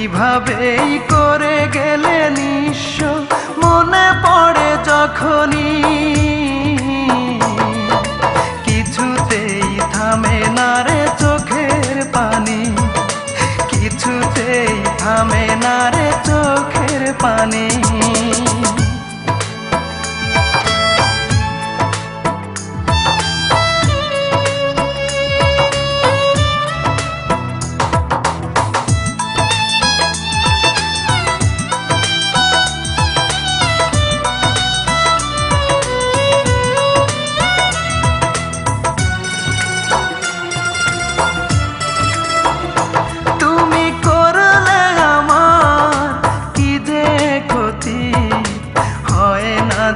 কিভাবেই করে গেলে নিঃস্ব মনে পড়ে যখনই, কিছুতেই থামে না রে চোখের পানি, কিছুতেই থামে না রে চোখের পানি।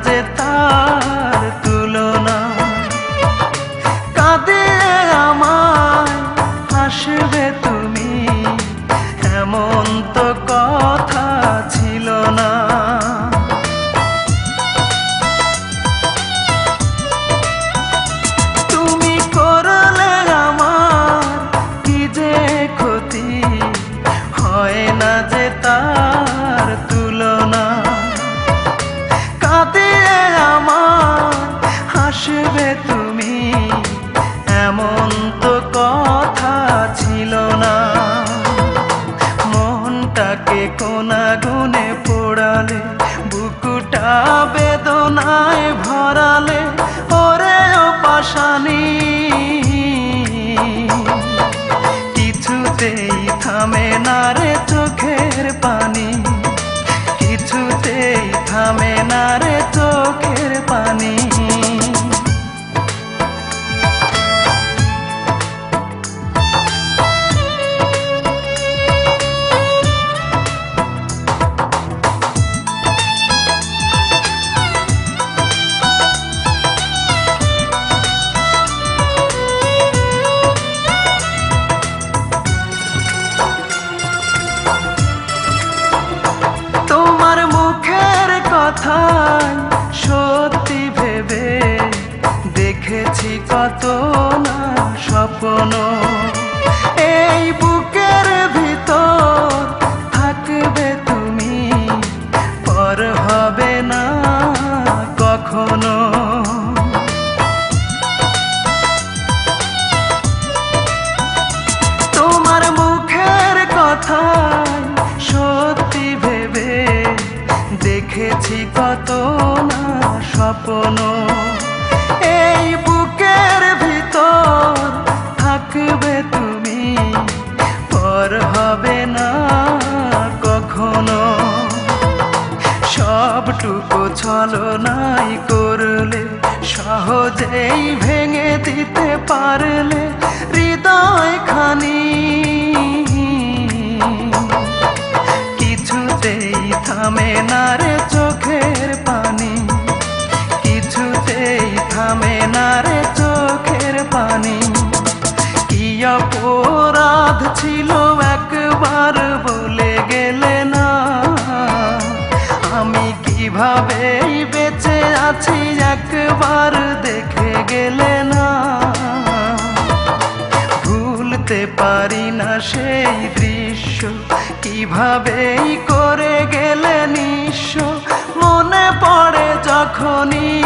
যে তার তুলনা, কাঁদিয়ে আমায় হাসবে তুমি, এমন তো কথা ছিল না। তুমি করলে আমার কি যে ক্ষতি, হয় না যে তার তুলনা, কাঁদিয়ে আমার হাসবে তুমি, এমন তো কথা ছিল না। মনটাকে কোনা গুনে পোড়ালে, বুকুটা বেদনায় ভরালে, ওরে ও পাশানি, কিছুতেই থামে না রে চোখের পানি, কিছুতেই থামে না রে চোখের পানি। তোমার মুখের কথাই সত্যি ভেবে দেখেছি কত না স্বপ্ন, এই বুকের ভিতর থাকবে তুমি, পর হবে না কখনো। তোমার মুখের কথাই সত্যি ভেবে দেখেছি কত না স্বপ্ন, এই বুকের ভিতর থাকবে তুমি, পর হবে না কখনো। সবটুকু ছলনাই করলে, সহজেই ভেঙে দিতে পারলে হৃদয় খানি, কিছুতেই থামে না রে চোখের পানি, কিছুতেই থামে না রে চোখের পানি। কি অপরাধ ছিল একবার বলে গেলে না, আমি কিভাবেই বেঁচে আছি একবার দেখে গেলে না। ভুলতে পারি না সেই দৃশ্য, কিভাবেই করে গেলে নিঃস্ব মনে পড়ে যখনই,